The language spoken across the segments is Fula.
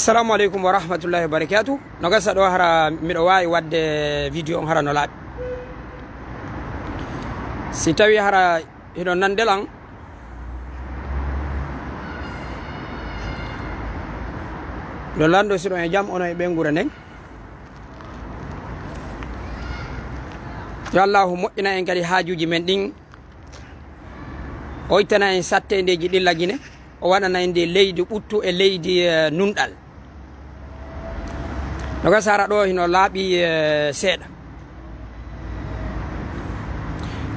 Assalamu alaikum wa rahmatullahi wa barakatuh. No gasa do hara mido wawi wadde video on hara no laabi. Si tawi hara hido nandelan do lando sido e jam ono e be ngura nden. Ya Allah moƴƴina en kadi haajuji men din oytana en sattendeji dillagine o wanana en de leydi ɓuttu e leydi nundal. Noga sara ɗo hino laaɓi seeɗa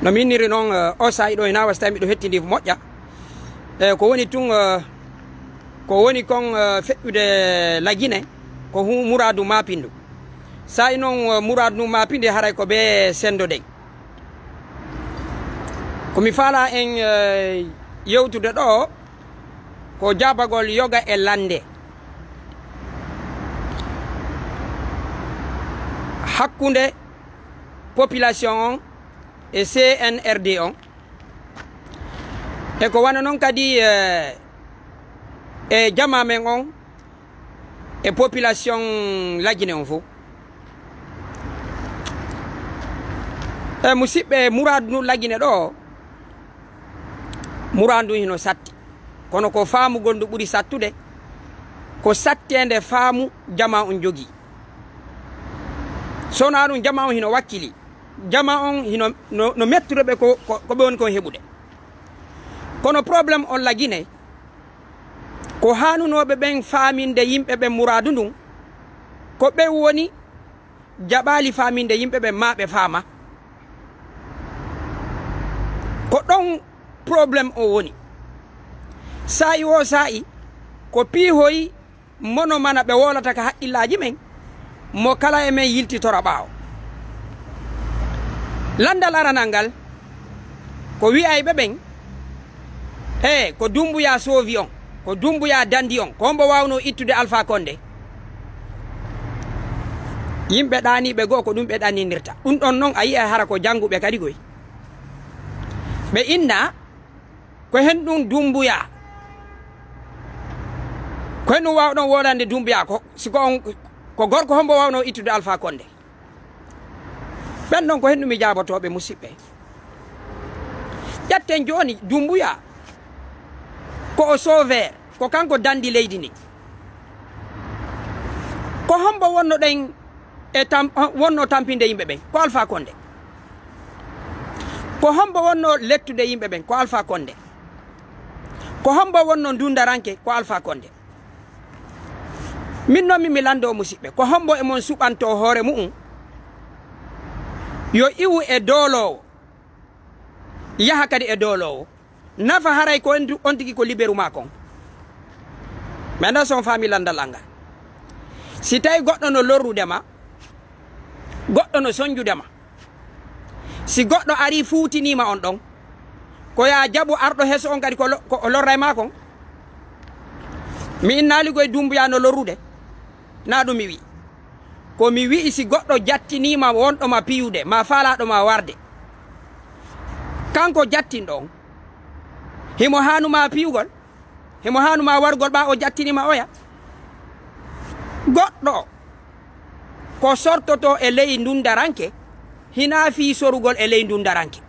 no minniri noon o sayi ɗo hina wasta miɗo hettidi moƴƴa ko woni tun ko woni kon feƴƴude lagine ko muradu mapindu sayi noon muradu mapinde haray ko ɓe sendo ɗen komi faala en yewtude ɗo ko jabagol yoga e lande hakkunde population on e CNRD on e ko wana non kadi e jama men on e population lagine on fo e musidɓe muradu lagine ɗo muradu hino satti kono ko faamu gondu ɓuri sattude ko sattende faamu jama on jogi sona ɗum jama on hino wakkili jama on hino no mettureɓe ko ɓe woni kon heɓude kono probléme on lagine ko hanunoɓe ɓen faminde yimɓe ɓen muradu ndun ko ɓe woni jaɓali faminde yimɓe ɓen ma ɓe faama ko ɗon probléme o woni sa'i o sa'i ko piihoyi mono mana ɓe wolata ka haqqillaji men mo kala e men yiltitora ɓaawo landal aranal ngal ko wi'ayɓe ɓen ko Dumbuya soovi on ko Dumbuya dandi on ko hombo wawno ittude Alpha Condé yimɓe ɗaniɓe goo ko ɗum ɓe ɗaninirta ɗum ɗon noon a yi'a hara ko jannguɓe kadi goy ɓe inna ko hen ɗum Dumbuya ko hen ɗum wawɗon wodande Dumbuya ko siko on ko gorko hombo wawno ittude Alpha Condé ɓen ɗon ko hen ɗum mi jabotoɓe musidɓe ƴetten joni Dumbuya ko o sauveur ko kanko dandi leydi ndi ko hombo wonno ɗen e wonno tampinde yimɓe ɓen ko Alpha Condé ko hombo wonno lettude yimɓe ɓen ko Alpha Condé ko hombo wonno dundaranke ko Alpha Condé min noon mi lando musidɓe ko hombo e mon suɓanto hoore mu'um yo iwu e doolowo yaha kadi e doolowo nafa haray ko on tigi ko libéru ma kon mi anda son fami landal anga si tawi goɗɗo no lorrudema goɗɗo no soñjudema si goɗɗo ari fuutinima on ɗon ko ya jaɓu arɗo heso on kadi ko lorra e ma kon mi innaligoye Dumbuya no lorrude na ɗum mi wi ko mi wi si goɗɗo jattinima wonɗo ma piyude ma faalaɗo ma warde kanko jattin ɗon himo hanuma piyugol himo hanuma wargol ɓa o jattinima oya goɗɗo ko sortoto e ley dundaranke hina fi sorugol e ley dundaranke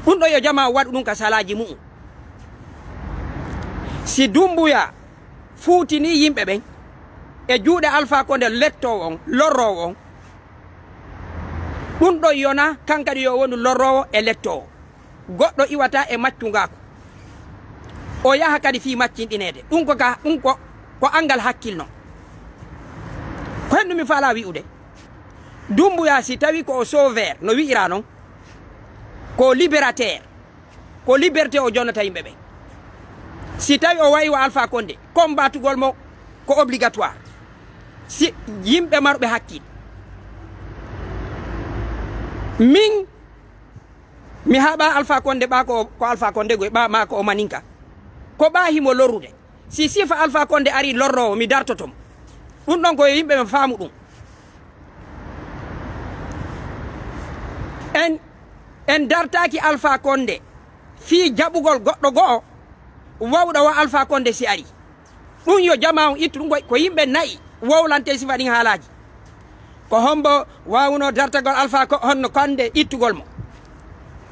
ɗum ɗo yo jama waɗu ɗum ka salaji mu'um si Dumbuya fuutini yimɓe ɓen e juuɗe Alpha Condé lettowo on lorrowo on ɗum ɗo yona kankadi yo wonu lorrowo e lettowo goɗɗo iwata e maccungako o yaha kadi fi maccinɗinede ɗum ko angal hakkilno ko hen ɗum mi faala wi'ude Dumbuya si tawi ko o sauveur no wi'ira noon ko libérateur ko liberté o jonnata yimɓe ɓen si tawi o wayi wa Alpha Condé combatugol mo ko obligatoire si yimɓe marɓe hakkil min mi haɓa Alpha Condé ɓa ko Alpha Condé goy ɓa ma ko o maninka ko ɓa himo lorrude si sifa Alpha Condé ari lorrowo mi dartotomo ɗum ɗon koye yimɓe ɓe faamu ɗum en dartaki Alpha Condé fi jaɓugol goɗɗo go'o wawɗo wa Alpha Condé si ari ɗum yo jama on ittu ɗum ko yimɓe nayi wowlante sifa ɗin haalaji ko hombo wawuno dartagol alpha ko honno konde ittugol mo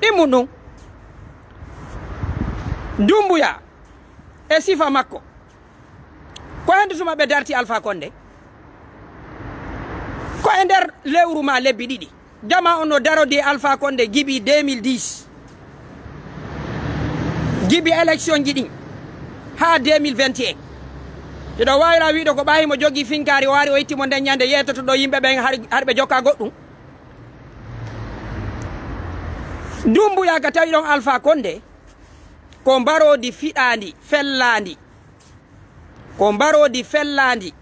ɗimmum ɗum Dumbuya e sifa makko ko hende tuma ɓe darti alpha konde ko e nder lewru ma lebbi ɗiɗi jama on no darodi alpha konde gibi 2010 gibi élection ji ɗin ha 2021 iɗo wawira wiɗo ko ɓayi mo jogui finkari o wari o ittimo nden ñande yetoto ɗo yimɓe ɓen har ɓe jokka goɗɗum Dumbuya ka tawi ɗon alpha konde ko mbarodi fiɗandi fellandi ko mbarodi fellandi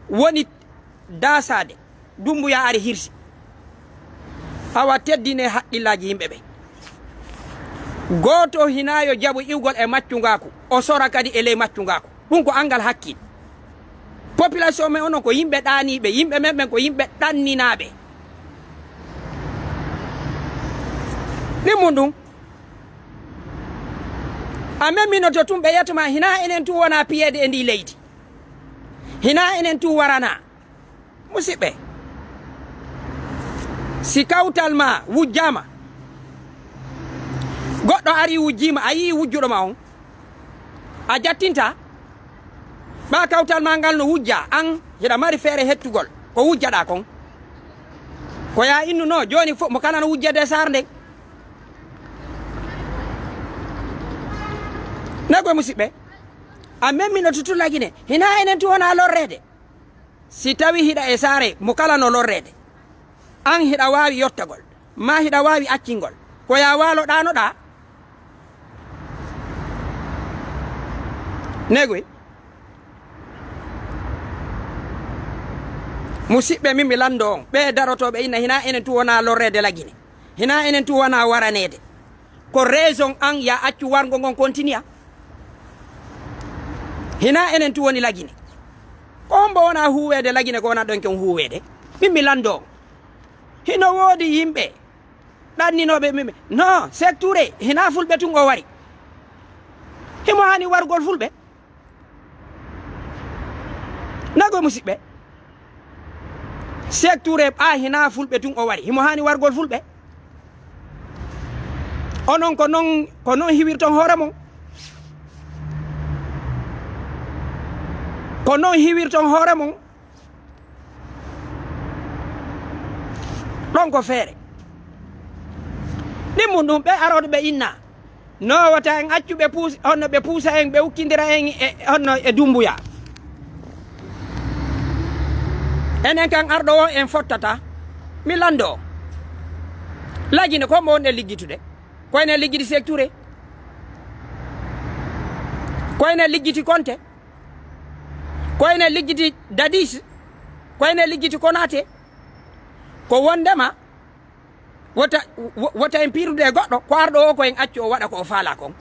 woni dasade Dumbuya ari hirsi awa teddine haqqillaji yimɓe ɓe goto hinayo jaɓu iwgol e maccugaku o sora kadi e ley maccugaku ɗum ko angal hakkil population men onon ko yimɓe ɗaniɓe yimɓe men ɓen ko yimɓe ɗanninaɓe ɗimmum ɗum amen mino to tum ɓe yetuma hina enen tu wona piyeede e ndi leydi hina enen tu warana musidɓe si kawtal ma wujjama goɗɗo ari wujjima a yii wujjuɗo ma on a jattinta ɓa kawtal ma ngal no wujja an hiɗa mari feere hettugol ko wujjaɗa kon ko ya innu no joni fof mo kala no wujjade sar nden nagoye musidɓe amen mino tutullagine hina enen tu wona lorrede si tawi hiɗa e saare mo kala no lorrede an hiɗa wawi yottagol ma hiɗa wawi accingol ko ya walo ɗanoɗa negoy musidɓe min mi lando on ɓe darotoɓe inna hina enen tu wona lorrede lagine hina enen tu wona waranede ko raison an ya accu wargo gon continue hina enen tu woni lagine ko hombo wona huwede lagine ko wona ɗon ken huwede min mi lando hino woodi yimɓe ɗanninoɓe mimɓe non secture hina fulɓe tun o wari himo hani wargol fulɓe nago musidɓe secture ɓa hina fulɓe tun o wari himo hani wargol fulɓe onon ko non hiwirton hoore mon ko non hiwirton hoore mon ɗon ko feere ɗimmum ɗum ɓe aroɗo ɓe inna no wata en accu ɓe puus honno ɓe puusa en ɓe ukkidira en honno e Dumbuya enen kan arɗo o en fottata mi lando lagine ko mo wonɗe liggitude koyne liggiti secture koyne liggiti Konte koyne liggiti Dadis koyne liggiti Konate ko wondema wota en pirude e goɗɗo ko arɗo o ko en accu o waɗa ko o faala kon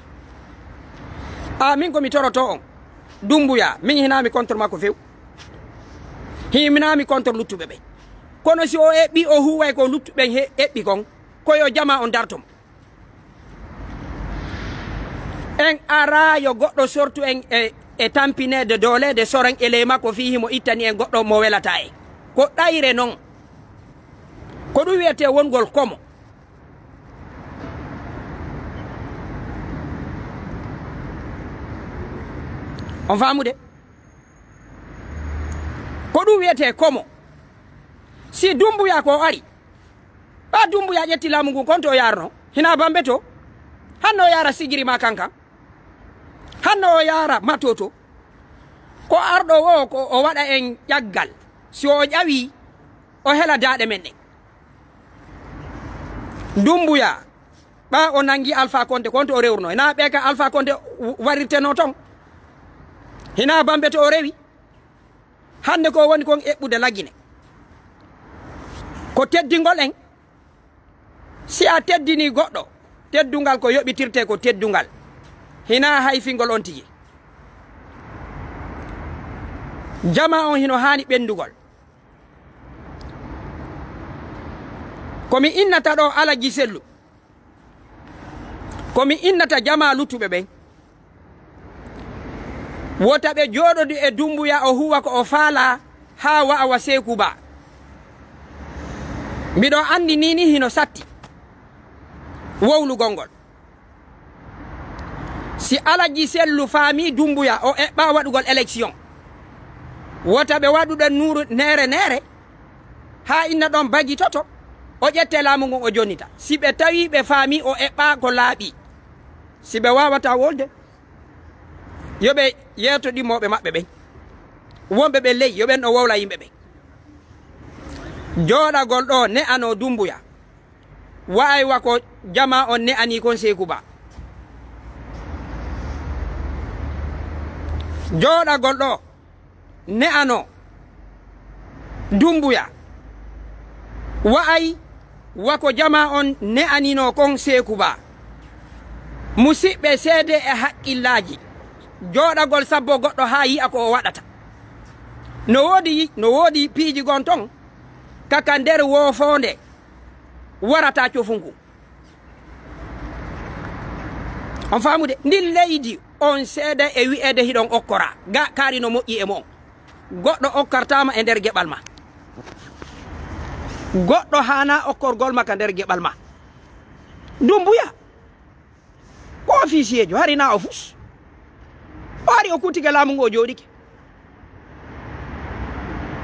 min komi toroto on Dumbuya min hinami contre makko few himinami contre luttuɓe ɓe kono si o eɓɓi o huway ko luttuɓen eɓɓi kon koyo jama on dartomo en ara yo goɗɗo sortu en e tampinede dolede soren ele makko fi himo ittani en goɗɗo mo welata en ko ɗayre non ko ɗum wiyete wongol komo on famude ko ɗum wiyete komo si Dumbuya ko ari ɓa Dumbuya ƴetti laamu ngu konto o yarno hina bambe to hanno o yara sigiri ma kankan hanno o yara matoto ko arɗo o ko o waɗa en ƴaggal si o ƴawi o hela daɗe men ɗen Dumbuya ɓa o nangi Alpha Konte konto o rewruno hina ɓe ka Alpha Konte warirteno ton hina bambe to o rewi hande ko woni kon eɓɓude lagine ko teddingol en si a teddini goɗɗo teddungal ko yoɓitirte ko teddungal hina hayfingol on tigi jama on hino hani ɓendugol komi innata ɗo Alaji Sellu komi innata jama luttuɓe ɓen wota ɓe jooɗodi e Dumbuya o huwa ko o faala ha wa'awa Sékou Ba. Miɗo andi nini hino satti wowlugol ngol. Si Alaji Sellu faami Dumbuya o eɓɓa waɗugol élection, wota ɓe waɗuɗo nuru nere ha inna ɗon bagi toto o ƴette laamu ngon o jonnita. Si ɓe tawi ɓe faami o eɓɓa ko laaɓi, si ɓe wawata wolde, yoɓe yeeto ɗimmoɓe maɓɓe ɓen, wonɓe ɓe ley yoɓen ɗo wowla yimɓe ɓen. Jooɗagol ɗo ne ano Dumbuya wa'aywa ko jama on ne ani kon Sékou Ba. Jooɗagol ɗo ne ano Dumbuya wa'ay wako jama on ne anino kon Sékou Ba. Musidɓe seede e haqqillaji jooɗagol sabbo goɗɗo ha yi'a ko o waɗata. No woodi piiji gon ton kaka nder wofonde warata cofunku. On faamude ndin leydi on seede e wi'ede hiɗon okkora ga kaari no moƴƴi e mon. Goɗɗo okkartama e nder geɓal ma, goɗɗo hana okkorgol ma ka nder geɓal ma. Dumbuya ko officiejo hari na o fus o ari o kutige laamu ngu o jooɗike.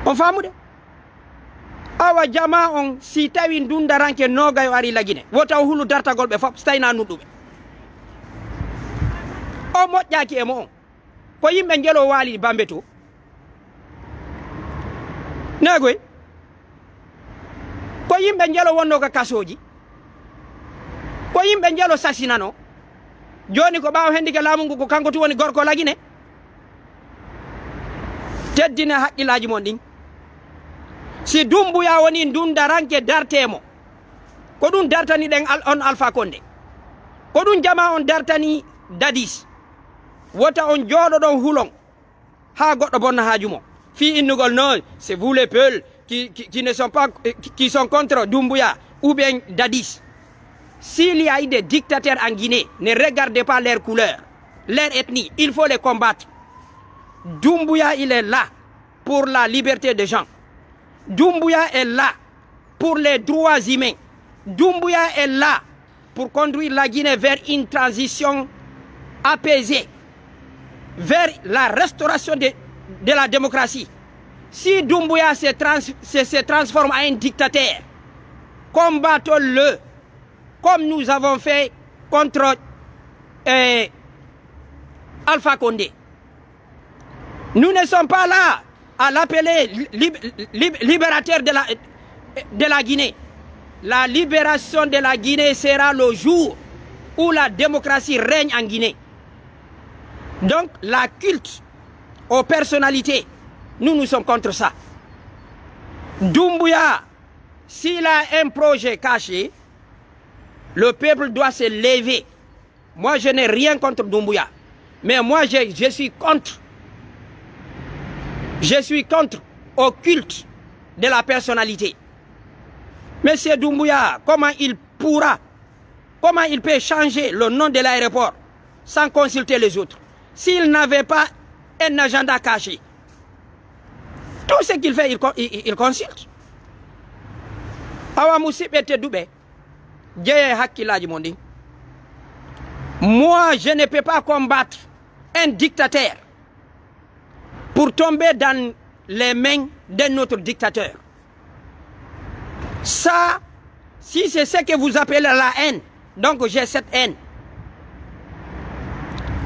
On faamude awa jama on si tawi dundaranke nogay o ari lagine wota o hulu dartagol ɓe fop so tawina nudduɓe o moƴƴaki e mo on ko yimɓe jelo waali Bambe to nagoy ko yimɓe jelo wonno ka kasoji, ko yimɓe jelo sasinano. Joni ko ɓaawo hendike laamu ngu ko kanko tu woni gorko lagine. Teddine haqqillaji mon ɗin. Si Dumbuya woni dundaranke dartemo, ko ɗum dartani ɗen on Alpha Condé, ko ɗum jama on dartani Dadis, wota on jooɗo ɗon hulon ha goɗɗo bonna haaju mo fi innugol non c'est vous les Peuls qui ne sont pas qui sont contre Dumbuya ou bien Dadis. S'il y a eu des dictateurs en Guinée, ne regardez pas leur couleur, leur ethnie, il faut les combattre. Dumbuya, il est là pour la liberté des gens. Dumbuya est là pour les droits humains. Dumbuya est là pour conduire la Guinée vers une transition apaisée, vers la restauration de la démocratie. Si Dumbuya se transforme en un dictateur, combattons-le comme nous avons fait contre Alpha Condé. Nous ne sommes pas là à l'appeler libérateur de la Guinée. La libération de la Guinée sera le jour où la démocratie règne en Guinée. Donc la culte aux personnalités, nous sommes contre ça. Dumbuya, s'il a un projet caché, le peuple doit se lever. Moi, je n'ai rien contre Dumbuya. Mais moi, je suis contre. Je suis contre au culte de la personnalité. Monsieur Dumbuya, comment il peut changer le nom de l'aéroport sans consulter les autres, s'il n'avait pas un agenda caché? Tout ce qu'il fait, il consulte. Awa musidɓe tedduɓe jeye hakkillaji mon ɗin. Moi, je ne peux pas combattre un dictateur pour tomber dans les mains d'un autre dictateur. Ça, si c'est ce que vous appelez la haine, donc j'ai cette haine.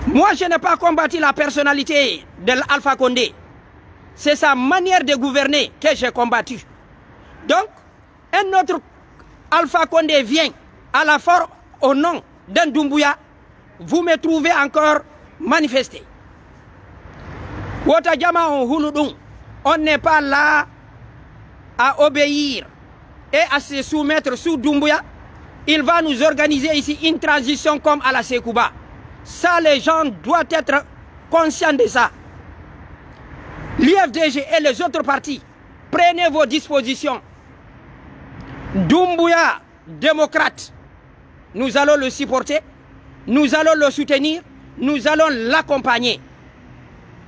Moi, je n'ai pas combattu la personnalité de l'Alpha Condé. C'est sa manière de gouverner que j'ai combattu. Donc, un autre Alpha Condé vient à la force au nom d'un Dumbuya, vous me trouvez encore manifester. On n'est pas là à obéir et à se soumettre sous Dumbuya. Il va nous organiser ici une transition comme à la Sékou Ba. Ça, les gens doivent être conscients de ça. L'IFDG et les autres partis, prenez vos dispositions. Dumbuya, démocrate, nous allons le supporter, nous allons le soutenir, nous allons l'accompagner.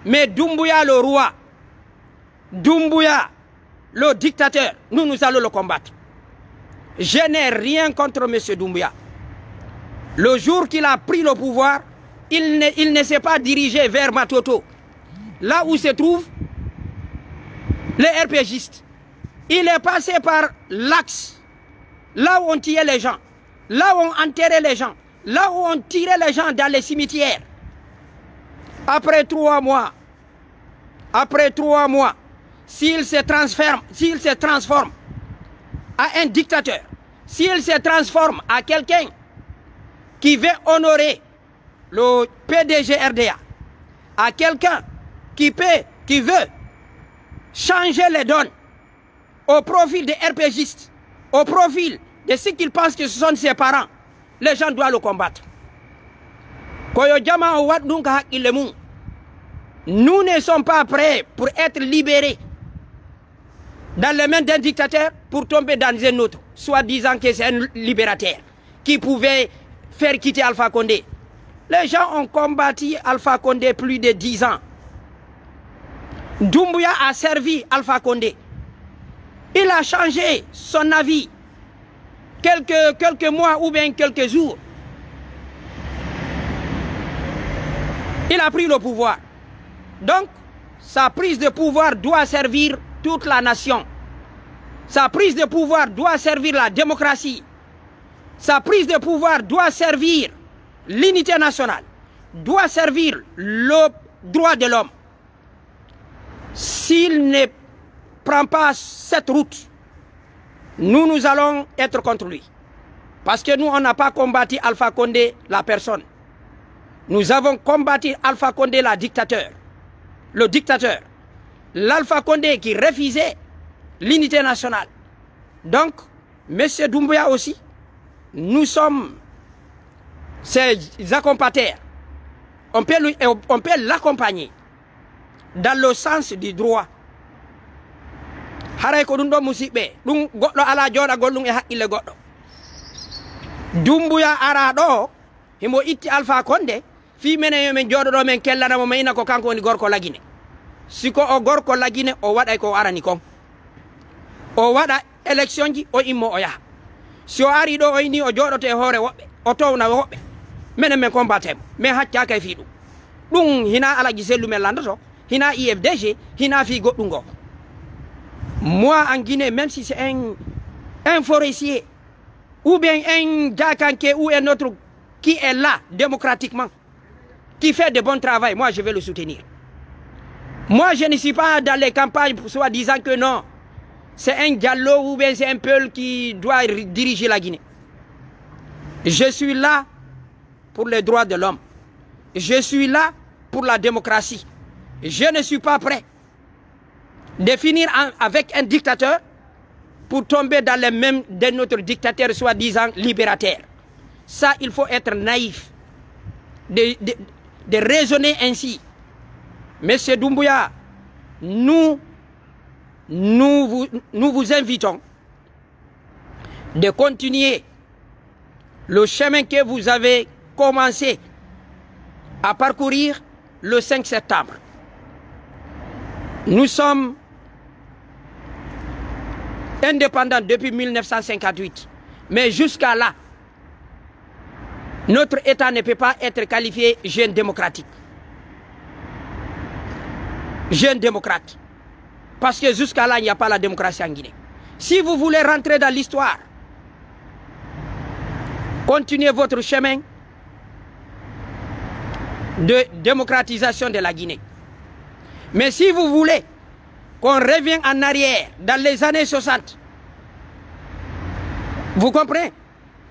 Mais Doumbouya le roi, Doumbouya le dictateur, nous allons le combattre. Je n'ai rien contre M. Doumbouya. Le jour qu'il a pris le pouvoir, il ne s'est pas dirigé vers Matoto, là où se trouvent les RPGistes. Il est passé par l'axe, là où on tuait les gens, là où on enterrait les gens, là où on tirait les gens dans les cimetières. Après 3 mois, s'il se transforme à un dictateur, s'il se transforme à quelqu'un qui veut honorer le PDG RDA, à quelqu'un qui veut changer les donnes au profil des RPGistes, au profil de ceux qu'ils pensent que ce sont ses parents, les gens doivent le combattre. Nous ne sommes pas prêts pour être libérés dans les mains d'un dictateur pour tomber dans un autre, soit disant que c'est un libérateur qui pouvait faire quitter Alpha Condé. Les gens ont combattu Alpha Condé plus de 10 ans. Doumbouya a servi Alpha Condé. Il a changé son avis quelques mois ou bien quelques jours. Il a pris le pouvoir. Donc, sa prise de pouvoir doit servir toute la nation. Sa prise de pouvoir doit servir la démocratie. Sa prise de pouvoir doit servir l'unité nationale, doit servir le droit de l'homme. S'il ne prend pas cette route, nous allons être contre lui. Parce que nous, on n'a pas combattu Alpha Condé, la personne. Nous avons combattu Alpha Condé, le dictateur. L'Alpha Condé qui refusait l'unité nationale. Donc, M. Doumbouya aussi, nous sommes ses accompagnateurs. On peut l'accompagner dans le sens du droit. Doumbouya arado himo itti Alpha Condé fi menen men jododo men kellana mo mayina ko kanko woni gorko lagine siko o gorko lagine o waday ko arani kon o wada élection ji o immo o yaha si o ari do o ini o jodote hoore wobbe o towna wobbe menen men combatem mais hacca kay fi dum hina alaji sellu men landoto hina IFDG hina fi goddungo. Moi en Guinée, même si c'est un forestier ou bien un Djakanké ou un autre qui est là démocratiquement, qui fait de bon travail, moi je vais le soutenir. Moi je ne suis pas dans les campagnes soit disant que non, c'est un Diallo ou bien c'est un Peul qui doit diriger la Guinée. Je suis là pour les droits de l'homme. Je suis là pour la démocratie. Je ne suis pas prêt de finir avec un dictateur pour tomber dans les mêmes de notre dictateur soi-disant libérateur. Ça, il faut être naïf de raisonner ainsi. Monsieur Doumbouya, nous vous invitons de continuer le chemin que vous avez commencé à parcourir le 5 septembre. Nous sommes indépendants depuis 1958. Mais jusqu'à là, notre État ne peut pas être qualifié jeune démocratique. Jeune démocrate. Parce que jusqu'à là, il n'y a pas la démocratie en Guinée. Si vous voulez rentrer dans l'histoire, continuez votre chemin de démocratisation de la Guinée. Mais si vous voulez qu'on revienne en arrière dans les années 60, vous comprenez?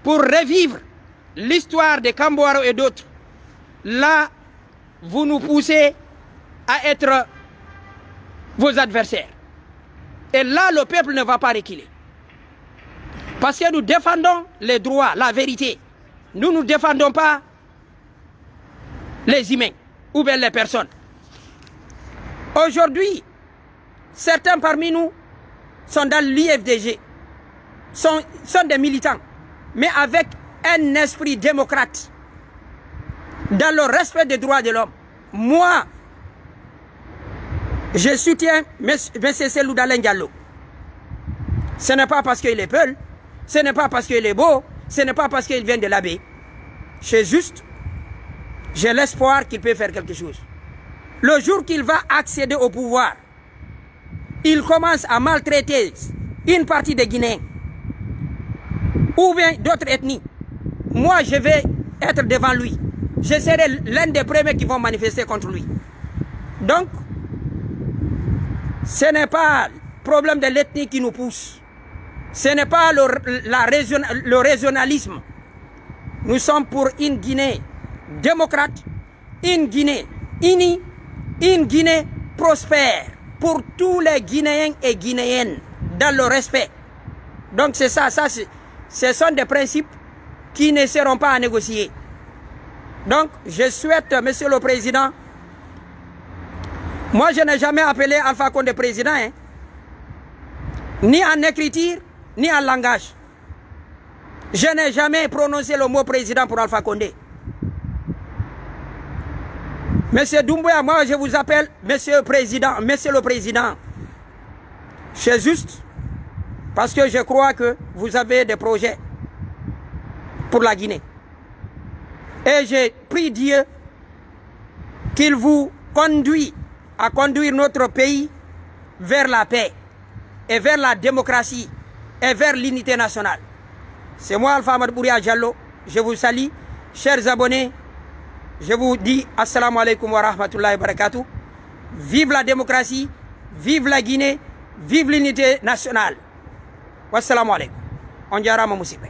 Pour revivre l'histoire de Kambouaro et d'autres, là, vous nous poussez à être vos adversaires. Et là, le peuple ne va pas reculer. Parce que nous défendons les droits, la vérité. Nous ne défendons pas les humains ou bien les personnes. Aujourd'hui, certains parmi nous sont dans l'IFDG, sont des militants, mais avec un esprit démocrate, dans le respect des droits de l'homme. Moi, Je soutiens M. Cellou Dalein Diallo. Ce n'est pas parce qu'il est peul, ce n'est pas parce qu'il est beau, ce n'est pas parce qu'il vient de la baie. C'est juste, j'ai l'espoir qu'il peut faire quelque chose. Le jour qu'il va accéder au pouvoir, il commence à maltraiter une partie des Guinéens ou bien d'autres ethnies. Moi, je vais être devant lui. Je serai l'un des premiers qui vont manifester contre lui. Donc, ce n'est pas le problème de l'ethnie qui nous pousse. Ce n'est pas le régionalisme. Nous sommes pour une Guinée démocrate, une Guinée unie, une Guinée prospère pour tous les Guinéens et Guinéennes dans le respect. Donc c'est ça, ce sont des principes qui ne seront pas à négocier. Donc je souhaite, Monsieur le Président, moi je n'ai jamais appelé Alpha Condé président, hein, ni en écriture, ni en langage. Je n'ai jamais prononcé le mot président pour Alpha Condé. Monsieur Doumbouya, moi je vous appelle Monsieur le Président. C'est juste parce que je crois que vous avez des projets pour la Guinée. Et j'ai prié Dieu qu'il vous conduise à conduire notre pays vers la paix et vers la démocratie et vers l'unité nationale. C'est moi, Alpha Amadou Bouria Diallo. Je vous salue, chers abonnés. Je vous dis assalamu alaikum wa rahmatullahi wa barakatuh. Vive la démocratie, vive la Guinée, vive l'unité nationale. Wassalamu alaikum. On diara ma musibe.